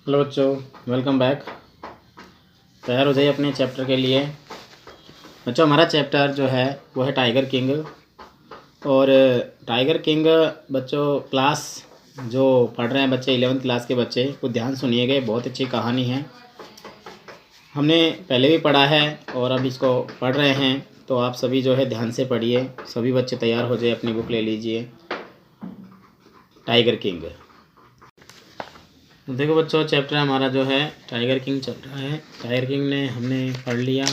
Hello बच्चों, welcome back. तैयार हो जाइए अपने चैप्टर के लिए। बच्चों, हमारा चैप्टर जो है वो है टाइगर किंग। और टाइगर किंग बच्चों क्लास जो पढ़ रहे हैं बच्चे 11th क्लास के बच्चे को ध्यान सुनिएगा, बहुत अच्छी कहानी है। हमने पहले भी पढ़ा है और अब इसको पढ़ रहे हैं, तो आप सभी जो है ध्यान से पढ़िए। सभी बच्चे तैयार हो जाए, अपनी बुक ले लीजिए। टाइगर किंग देखो बच्चों, चैप्टर हमारा जो है टाइगर किंग चल रहा है। टाइगर किंग ने हमने पढ़ लिया,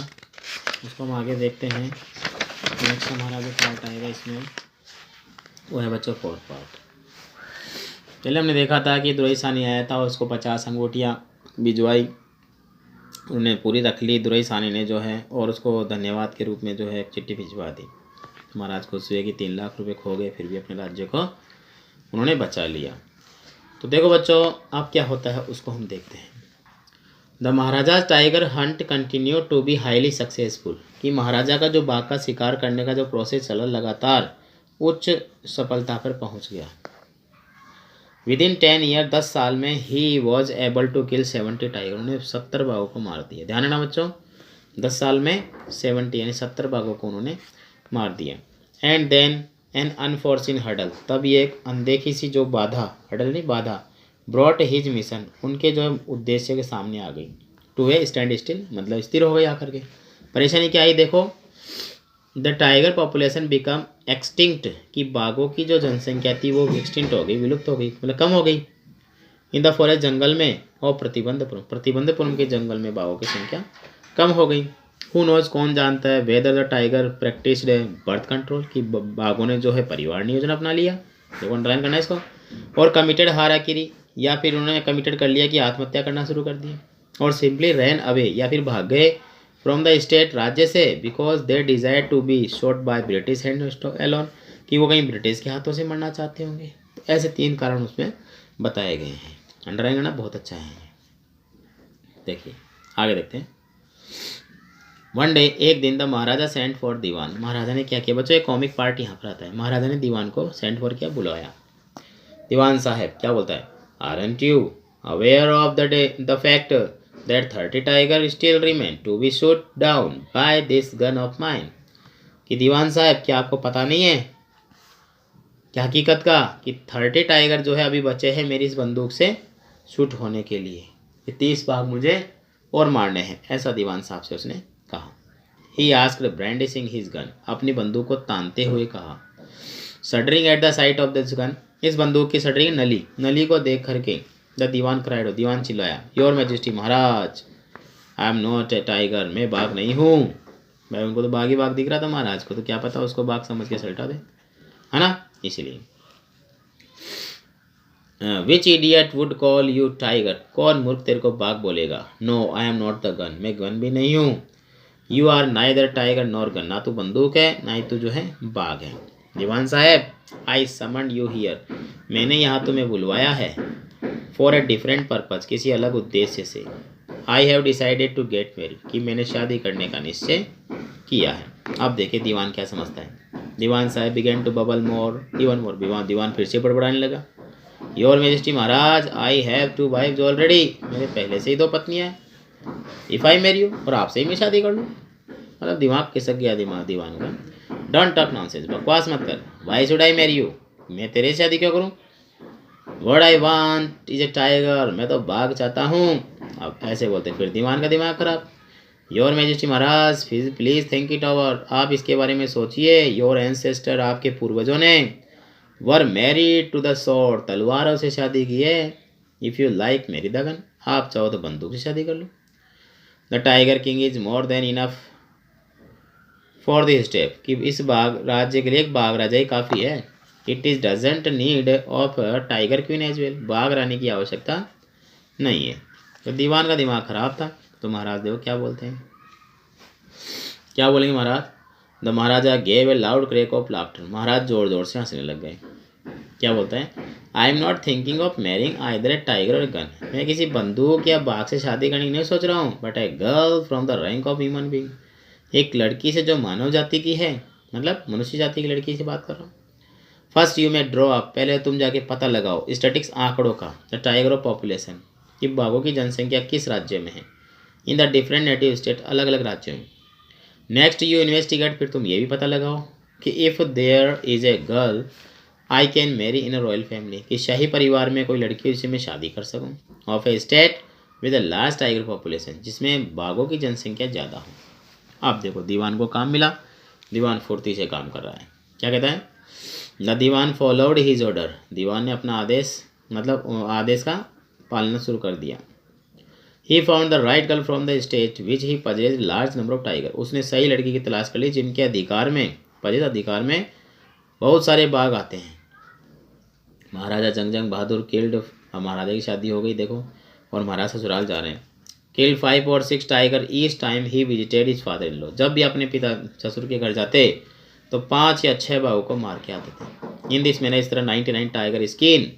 उसको हम आगे देखते हैं। नेक्स्ट हमारा जो पार्ट आएगा इसमें वो है बच्चों 4th पार्ट। पहले हमने देखा था कि दुरई सानी आया था और उसको 50 अंगूठियाँ भिजवाई, उन्हें पूरी रख ली दुरई सानी ने जो है, और उसको धन्यवाद के रूप में जो है एक चिट्ठी भिजवा दी। महाराज खुश हुए कि 3 लाख रुपए खो गए, फिर भी अपने राज्य को उन्होंने बचा लिया। तो देखो बच्चों, अब क्या होता है उसको हम देखते हैं। The Maharaja tiger hunt continue to be highly successful, कि महाराजा का जो बाघ का शिकार करने का जो प्रोसेस चला लगातार उच्च सफलता पर पहुंच गया। विद इन 10 ईयर 10 साल में ही was able to kill 70 tiger, उन्होंने 70 बाघों को मार दिया। ध्यान रखना बच्चों, 10 साल में 70 यानी 70 बाघों को उन्होंने मार दिया। And then an unforeseen hurdle, तब ये एक अनदेखी सी जो बाधा, हडल नहीं बाधा, ब्रॉट हिज मिशन, उनके जो उद्देश्य के सामने आ गई। टू ए स्टैंड स्टिल, मतलब स्थिर हो गई आकर के। परेशानी क्या आई देखो, the tiger population become extinct, कि बाघों की जो जनसंख्या थी वो एक्सटिंक्ट हो गई, विलुप्त हो गई, मतलब कम हो गई। इन द फॉरेस्ट, जंगल में, और प्रतिबंधपुरम के जंगल में बाघों की संख्या कम हो गई। हु नोज, कौन जानता है, whether the tiger practised birth control, कि बाघों ने जो है परिवार नियोजन अपना लिया, देखो अंडरलाइन करना है इसको, और कमिटेड हाराकिरी, या फिर उन्होंने कमिटेड कर लिया कि आत्महत्या करना शुरू कर दिया, और सिंपली रैन अवे, या फिर भाग गए फ्रॉम द स्टेट, राज्य से, because they desire to be shot by British hand alone, कि वो कहीं ब्रिटिश के हाथों से मरना चाहते होंगे। तो ऐसे 3 कारण उसमें बताए गए हैं। अंडरलाइन करना बहुत अच्छा है। देखिए आगे देखते हैं। वन डे, एक दिन, द महाराजा सेंट फॉर दीवान, महाराजा ने क्या किया बच्चों, एक कॉमिक पार्ट यहाँ पर आता है। महाराजा ने दीवान को सेंट फॉर किया, बुलाया। दीवान साहब क्या बोलता है, aren't you aware of the fact that 30 tiger still remain to be shoot down by this gun of mine, कि दीवान साहब क्या आपको पता नहीं है क्या हकीकत का, कि 30 टाइगर जो है अभी बचे हैं मेरी इस बंदूक से शूट होने के लिए, ये 30 बाघ मुझे और मारने हैं, ऐसा दीवान साहब से उसने कहा। He asked brandishing his gun, अपनी बंदूक को तानते हुए कहा। Shuddering at the sight of this gun, इस बंदूक की सडरिंग, नली को देख करके, द दीवान क्राइड, दीवान चिल्लाया, your majesty, Maharaj, I am not a tiger, मैं बाघ नहीं हूँ। भाई उनको तो बाघ ही बाघ दिख रहा था महाराज को, तो क्या पता उसको बाघ समझ के सल्टा दे, है ना, इसलिए। Which idiot would call you tiger, कौन मूर्ख तेरे को बाघ बोलेगा। No I am not the gun, मैं गन भी नहीं हूँ। You are neither tiger nor gun, ना तो बंदूक है ना ही तो जो है बाघ है। दीवान साहब, आई समन्ड यू हियर, मैंने यहाँ तुम्हें बुलवाया है, फॉर ए डिफरेंट पर्पज, किसी अलग उद्देश्य से। I have decided to get married, कि मैंने शादी करने का निश्चय किया है। अब देखिए दीवान क्या समझता है। दीवान साहब began to babble more, even more, दीवान फिर से बड़बड़ाने लगा। योर मेजेस्टी, महाराज, आई हैव 2 वाइफ्स ऑलरेडी, मेरे पहले से ही 2 पत्नियां हैं। इफ़ आई मैरी यू, और आपसे ही मैं शादी कर लूँ, मतलब दिमाग खिसक गया दीवान का। डोंट टॉक नॉनसेंस, बकवास मत कर। Why should I marry you, मैं तेरे से शादी क्यों करूँ। What I want is a tiger, मैं तो बाघ चाहता हूँ। अब ऐसे बोलते फिर दीवान का दिमाग खराब। Your majesty, Maharaj, please think it over, आप इसके बारे में सोचिए। योर एंसेस्टर, आपके पूर्वजों ने, were married to the sword, तलवारों से शादी की है। If you like marry the gun, आप चाहो तो बंदूक से शादी कर लो। The tiger king is more than enough for this step, कि इस बाघ राज्य के लिए एक बाघ राजा ही काफ़ी है। It is doesn't need of tiger queen as well, बाघ रानी की आवश्यकता नहीं है। तो दीवान का दिमाग खराब था। तो महाराज देखो क्या बोलते हैं, क्या बोलेंगे महाराज। The Maharaja gave a loud crack of laughter, महाराज जोर जोर से हंसने लग गए। क्या बोलते हैं, I am not thinking of marrying either a tiger or gun, मैं किसी बंदूक या बाघ से शादी करने की नहीं सोच रहा हूँ, but a girl from the rank of human being, एक लड़की से जो मानव जाति की है, मतलब मनुष्य जाति की लड़की से बात कर रहा हूँ। First you may draw up, पहले तुम जाके पता लगाओ स्टैटिक्स, आंकड़ों का, द टाइगर ऑफ पॉपुलेशन, कि बाघों की जनसंख्या किस राज्य में है in the different native state, अलग अलग राज्यों में। नेक्स्ट यू इन्वेस्टिगेट, फिर तुम ये भी पता लगाओ कि if there is a girl I can marry in a royal family, कि शाही परिवार में कोई लड़की जिससे मैं शादी कर सकूं, of A state with a large tiger population, जिसमें बाघों की जनसंख्या ज़्यादा हो। अब देखो दीवान को काम मिला, दीवान फुर्ती से काम कर रहा है। क्या कहता है, the dewan followed his order, दीवान ने अपना आदेश मतलब आदेश का पालना शुरू कर दिया। He found the right girl from the state which he पजेज large number of tiger, उसने सही लड़की की तलाश कर ली जिनके अधिकार में, पजेज अधिकार में बहुत सारे बाघ आते हैं। महाराजा जंग बहादुर किल्ड, अब महाराजा की शादी हो गई देखो, और महाराज ससुराल जा रहे हैं। किल्ड 5 और 6 tiger each time he visited his father in law, जब भी अपने पिता ससुर के घर जाते तो 5 या 6 बाघों को मार के आते थे। इन दिस मैंने इस तरह 99 टाइगर स्किन,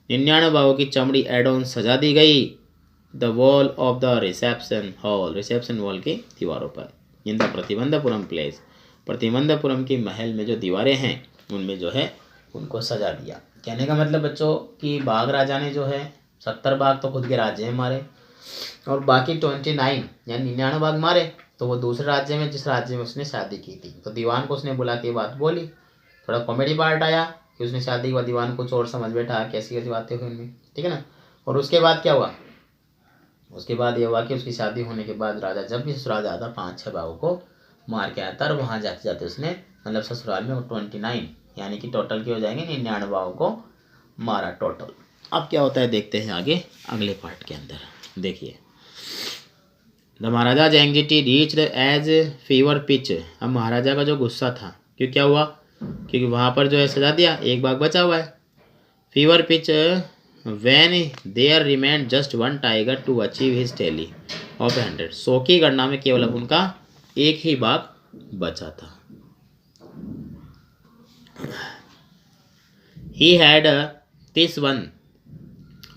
99 बाघों की चमड़ी एड ऑन सजा दी गई the wall of the reception hall, reception wall की दीवारों पर। In the Pratibandapuram place, Pratibandapuram की महल में जो दीवारें हैं उनमें जो है उनको सजा दिया। कहने का मतलब बच्चों कि बाघ राजा ने जो है 70 बाघ तो खुद के राज्य में मारे और बाकी 29 यानी 99 बाघ मारे तो वो दूसरे राज्य में, जिस राज्य में उसने शादी की थी। तो दीवान को उसने बुला के बात बोली, थोड़ा कॉमेडी पार्ट आया कि उसने शादी के बाद दीवान को चोर समझ बैठा, कैसी कैसी बातें हुई उनमें, ठीक है ना। और उसके बाद क्या हुआ, उसके बाद ये हुआ कि उसकी शादी होने के बाद राजा जब भी ससुराल जाता 5-6 बाघों को मार के आता, और वहाँ जाते जाते उसने मतलब ससुराल में 29 यानी कि टोटल के हो जाएंगे 99 बाघों को मारा टोटल। अब क्या होता है देखते हैं आगे अगले पार्ट के अंदर। देखिए the Maharaja anxiety reached as fever pitch, अब महाराजा का जो गुस्सा था, क्यों क्या हुआ, क्योंकि वहाँ पर जो है सजा दिया, एक बाघ बचा हुआ है। Fever pitch when there remained just 1 tiger to achieve his tally of 100, 100 की गणना में केवल अब उनका एक ही बाघ बचा था। He had this one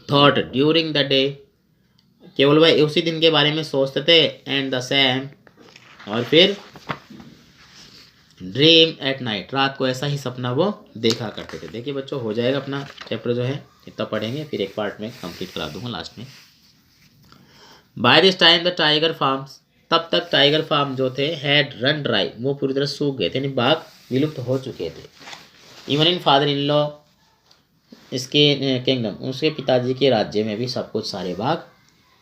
thought during the day, केवल वह उसी दिन के बारे में सोचते थे, एंड द सेम, और फिर ड्रीम एट नाइट, रात को ऐसा ही सपना वो देखा करते थे। देखिए बच्चों हो जाएगा अपना चैप्टर जो है इतना पढ़ेंगे, फिर एक पार्ट में कंप्लीट करा दूंगा लास्ट में। By this time the tiger farms, तब तक टाइगर फार्म जो थे हैड रन ड्राई, वो पूरी तरह सूख गए थे, यानी बाघ विलुप्त हो चुके थे। Even in father in law इसके किंगडम, उसके पिताजी के राज्य में भी सब कुछ सारे बाघ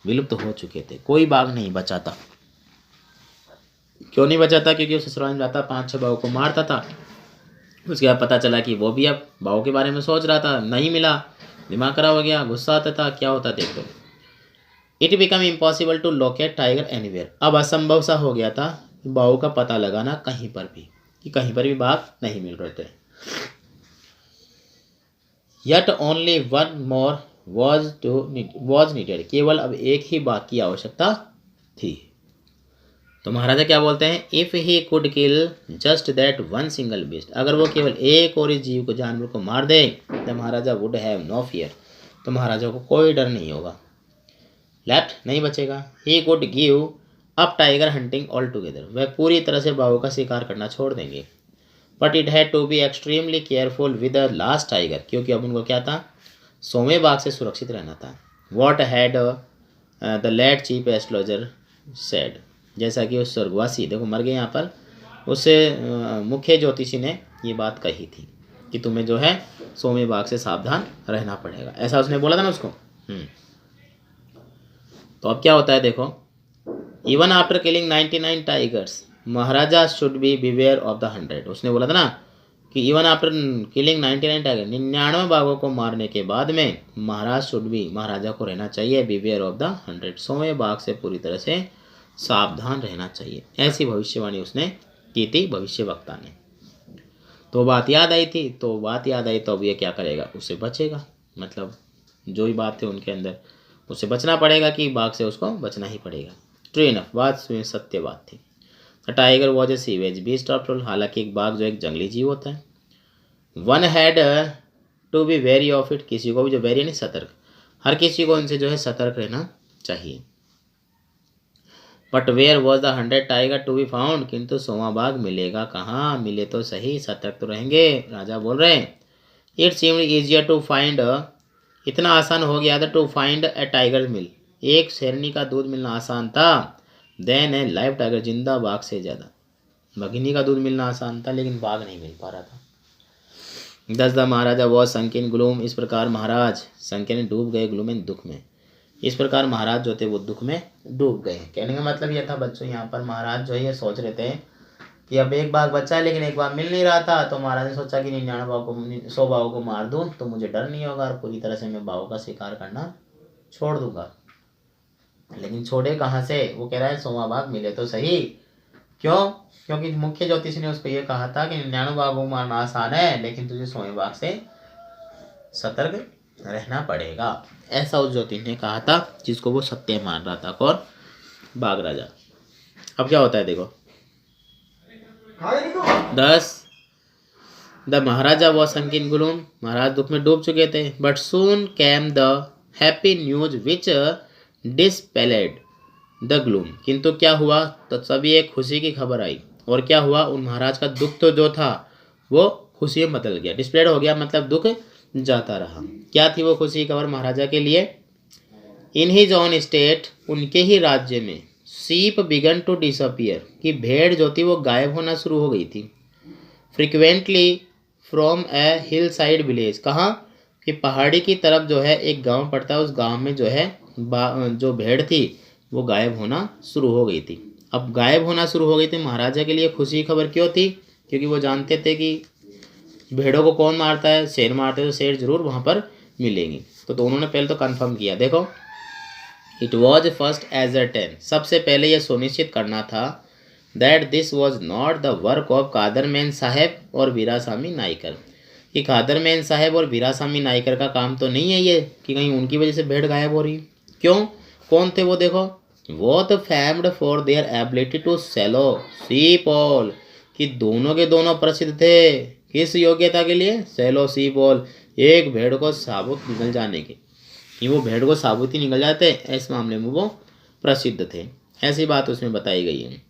विलुप्त हो चुके थे, कोई बाघ नहीं बचा था। क्यों नहीं बचा था, क्योंकि वो ससुराल में जाता 5-6 बाघों को मारता था। उसके बाद पता चला कि वो भी अब बाघों के बारे में सोच रहा था, नहीं मिला, दिमाग खराब हो गया, गुस्सा आता था, क्या होता देख दो। It become impossible to locate tiger anywhere, अब असंभव सा हो गया था बाघों का पता लगाना कहीं पर भी, कि कहीं पर भी बाघ नहीं मिल रहे थे। Yet only one more was needed, केवल अब एक ही बाघ की आवश्यकता थी। तो महाराजा क्या बोलते हैं, if he could kill just that one single beast, अगर वो केवल एक और इस जीव को, जानवर को मार दे, तो महाराजा वुड हैव नो फियर, तो महाराजा को कोई डर नहीं होगा, लेफ्ट नहीं बचेगा। He could give up tiger hunting all together, वह पूरी तरह से बाघों का शिकार करना छोड़ देंगे। But it had to be extremely careful with the last tiger, क्योंकि अब उनको क्या था, 100वें बाघ से सुरक्षित रहना था। What had the late chief astrologer said, जैसा कि उस स्वर्गवासी, देखो मर गए यहाँ पर, उससे मुख्य ज्योतिषी ने ये बात कही थी कि तुम्हें जो है 100वें बाघ से सावधान रहना पड़ेगा, ऐसा उसने बोला था ना उसको। तो अब क्या होता है देखो, even after killing 99 tigers Maharaja should be beware of the 100, उसने बोला था ना कि इवन आफ्टर किलिंग 99 टाइगर, 99 बाघों को मारने के बाद में महाराज शुड बी, महाराजा को रहना चाहिए बिवेयर ऑफ द 100, 100वें बाघ से पूरी तरह से सावधान रहना चाहिए, ऐसी भविष्यवाणी उसने की थी भविष्यवक्ता ने। तो बात याद आई थी, तो बात याद आई तो अब ये क्या करेगा, उससे बचेगा, मतलब जो ही बात है उनके अंदर उससे बचना पड़ेगा, कि बाघ से उसको बचना ही पड़ेगा। ट्रू इनफ, बात सत्य बात थी। Tiger was a savage beast after all, हालांकि एक बाघ जो एक जंगली जीव होता है। One had to be very of it, किसी को भी जो वेरी नहीं सतर्क, हर किसी को उनसे जो है सतर्क रहना चाहिए। But where was the 100 tiger to be found, किंतु 100वां बाघ मिलेगा कहाँ, मिले तो सही, सतर्क तो रहेंगे, राजा बोल रहे हैं। It seemed easier to find, इतना आसान हो गया था to find a tiger mill, एक शेरनी का दूध मिलना आसान था देन ए लाइव टाइगर, जिंदा बाघ से ज़्यादा। बघिनी का दूध मिलना आसान था लेकिन बाघ नहीं मिल पा रहा था। 10 the Maharaja was sunk in gloom, इस प्रकार महाराज संक यानी डूब गए, ग्लूम इन दुख में। इस प्रकार महाराज जो थे वो दुख में डूब गए। कहने का मतलब ये था बच्चों, यहाँ पर महाराज जो है ये सोच रहे थे कि अब एक बाघ बचा है लेकिन एक बाघ मिल नहीं रहा था, तो महाराज ने सोचा कि 99 बाघों को 100 बाघों को मार दूं तो मुझे डर नहीं होगा और पूरी तरह से मैं बाघों का शिकार करना छोड़ दूंगा। लेकिन छोड़े कहाँ से, वो कह रहा है 100वां बाघ मिले तो सही। क्यों? क्योंकि मुख्य ज्योतिषी ने उसको ये कहा था कि 99 बाघों को मारना आसान है लेकिन तुझे 100वें बाघ से सतर्क रहना पड़ेगा, ऐसा उस ज्योतिष ने कहा था, जिसको वो सत्य मान रहा था। कौन? बाघ राजा। अब क्या होता है देखो। 10 the Maharaja was sunk in gloom, महाराज दुख में डूब चुके थे। But soon came the happy news which dispelled the gloom, किंतु क्या हुआ, तो तभी एक खुशी की खबर आई। और क्या हुआ, उन महाराज का दुख तो जो था वो खुशी में बदल गया, डिस्प्लेड हो गया, मतलब दुख जाता रहा। क्या थी वो खुशी की खबर महाराजा के लिए? इन हिज ओन स्टेट, उनके ही राज्य में, शीप बिगन टू डिसअपियर, कि भेड़ जो थी वो गायब होना शुरू हो गई थी। Frequently from A hill side village, कहाँ कि पहाड़ी की तरफ जो है एक गांव पड़ता है, उस गांव में जो है जो भेड़ थी वो गायब होना शुरू हो गई थी। अब गायब होना शुरू हो गई थी, महाराजा के लिए खुशी की खबर क्यों थी? क्योंकि वो जानते थे कि भेड़ों को कौन मारता है, शेर मारते, तो शेर जरूर वहाँ पर मिलेंगी। तो उन्होंने पहले तो कंफर्म किया। देखो, इट वॉज फर्स्ट एजरटेन, सबसे पहले यह सुनिश्चित करना था that this was not the work of Kadarman साहेब और वीरास्वामी नाइकर, कि कादरमैन साहेब और वीरास्वामी नाइकर का काम तो नहीं है ये कि कहीं उनकी वजह से भेड़ गायब हो रही। क्यों? कौन थे वो? देखो, वो तो famed for their ability to swallow sheep whole, कि दोनों के दोनों प्रसिद्ध थे किस योग्यता के लिए? सेलो शीप ऑल, एक भेड़ को साबुत निकल जाने के, कि वो भेड़ को साबुत ही निकल जाते, इस मामले में वो प्रसिद्ध थे, ऐसी बात उसमें बताई गई है।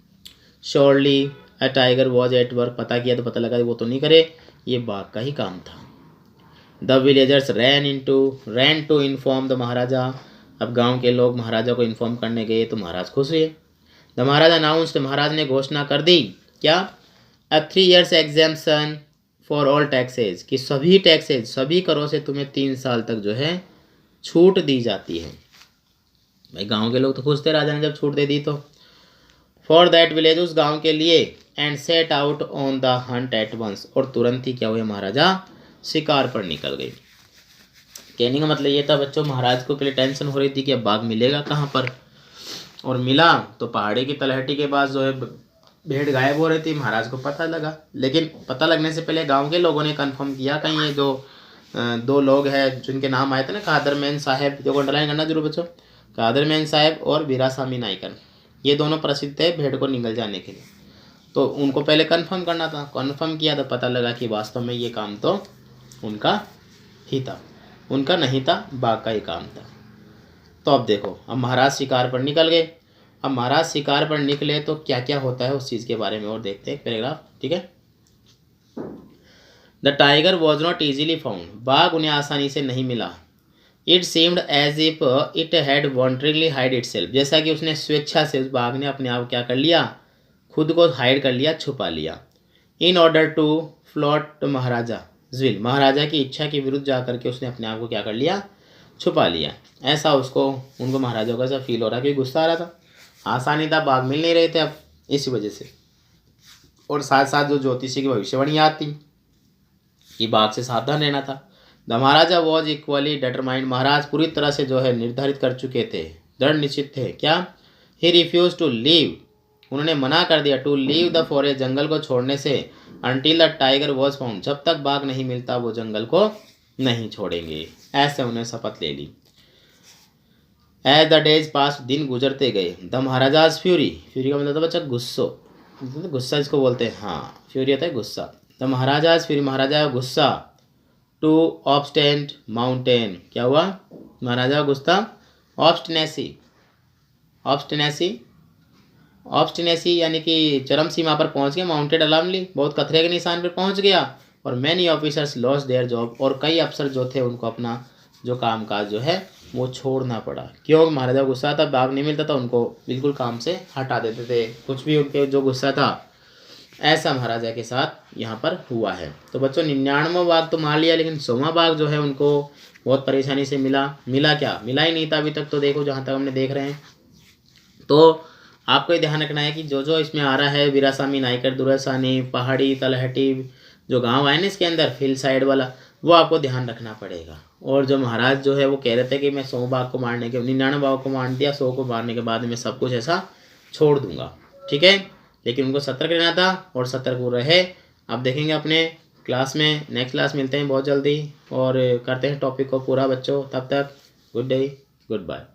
Surely a tiger was at work, पता किया तो पता लगा वो तो नहीं करे, ये बाघ का ही काम था। The villagers ran to inform the Maharaja, अब गांव के लोग महाराजा को इन्फॉर्म करने गए तो महाराज खुश हुए। द महाराजा अनाउंस्ड, महाराज ने घोषणा कर दी, क्या? अ 3 years exemption for all taxes, कि सभी टैक्सेज, सभी करों से तुम्हें 3 साल तक जो है छूट दी जाती है। भाई गांव के लोग तो खुश थे, राजा ने जब छूट दे दी तो। फॉर दैट विलेज, उस गांव के लिए, and set out on the hunt at once, और तुरंत ही क्या हुए, महाराजा शिकार पर निकल गए। कहने का मतलब ये था बच्चों, महाराज को के लिए टेंशन हो रही थी कि अब बाघ मिलेगा कहाँ पर, और मिला तो पहाड़ी की तलहटी के पास जो है भेड़ गायब हो रही थी। महाराज को पता लगा, लेकिन पता लगने से पहले गांव के लोगों ने कंफर्म किया कहीं ये जो 2 लोग हैं जिनके नाम आए थे ना, कादरमैन साहेब, जो अंडरलाइन करना जरूर बच्चों, कादरमैन साहेब और वीरास्वामी नाइकर, ये दोनों प्रसिद्ध थे भेड़ को निकल जाने के लिए। तो उनको पहले कंफर्म करना था, कंफर्म किया तो पता लगा कि वास्तव में ये काम तो उनका ही था, उनका नहीं था, बाघ का ही काम था। तो अब देखो, अब महाराज शिकार पर निकल गए। अब महाराज शिकार पर निकले तो क्या क्या होता है उस चीज़ के बारे में और देखते हैं पैराग्राफ, ठीक है। The tiger was not easily found, बाघ उन्हें आसानी से नहीं मिला। It seemed as if it had wantonly hide itself, जैसा कि उसने स्वेच्छा से, उस बाघ ने अपने आप क्या कर लिया, खुद को हाइड कर लिया, छुपा लिया। In order to flout Maharaja will, महाराजा की इच्छा के विरुद्ध जाकर के उसने अपने आप को क्या कर लिया, छुपा लिया। ऐसा उनको महाराजा को ऐसा फील हो रहा कि गुस्सा आ रहा था, आसानी था, बाघ मिल नहीं रहे थे अब इसी वजह से। और साथ साथ जो ज्योतिषी की भविष्यवाणी याद थी कि बाघ से सावधान रहना था। The Maharaja was equally determined, महाराज पूरी तरह से जो है निर्धारित कर चुके थे, दृढ़ निश्चित थे। क्या? ही रिफ्यूज टू लीव, उन्होंने मना कर दिया, टू लीव द फॉरेस्ट, जंगल को छोड़ने से, until the tiger was found, जब तक बाघ नहीं मिलता वो जंगल को नहीं छोड़ेंगे, ऐसे उन्हें शपथ ले ली। एज द डेज पास, दिन गुजरते गए। द महाराजाज फ्यूरी का मतलब था बच्चा गुस्सो, गुस्सा इसको बोलते हैं, हाँ फ्यूरी आता है गुस्सा। द महाराजाज फ्यूरी, महाराजा गुस्सा। टू ऑब्स्टेंट माउंटेन, क्या हुआ, महाराजा गुस्सा। ऑब्स्टिनेसी यानी कि चरम सीमा पर पहुंच गया। माउंटेड अलार्मली, बहुत खतरे के निशान पर पहुंच गया। और many officers lost their job, और कई अफसर जो थे उनको अपना जो कामकाज जो है वो छोड़ना पड़ा। क्यों? महाराजा गुस्सा था, बाघ नहीं मिलता था, उनको बिल्कुल काम से हटा देते थे, कुछ भी उनके जो गुस्सा था। ऐसा महाराजा के साथ यहाँ पर हुआ है। तो बच्चों 99वां बाघ तो मार लिया, लेकिन 100वां बाघ जो है उनको बहुत परेशानी से मिला। मिला क्या? मिला ही नहीं था अभी तक तो, देखो जहाँ तक हमने देख रहे हैं। तो आपको ये ध्यान रखना है कि जो जो इसमें आ रहा है, वीरासामी, नाइकर, दुरासानी, पहाड़ी, तलहटी, जो गांव आए ना इसके अंदर हिल साइड वाला, वो आपको ध्यान रखना पड़ेगा। और जो महाराज जो है वो कह रहे थे कि मैं 100 बाघ को मारने के 99 बाघ को मार दिया, 100 को मारने के बाद में सब कुछ ऐसा छोड़ दूंगा, ठीक है। लेकिन उनको सतर्क रहना था और सतर्क वो रहे। अब देखेंगे अपने क्लास में, नेक्स्ट क्लास मिलते हैं बहुत जल्दी और करते हैं टॉपिक को पूरा बच्चों। तब तक गुड डे, गुड बाय।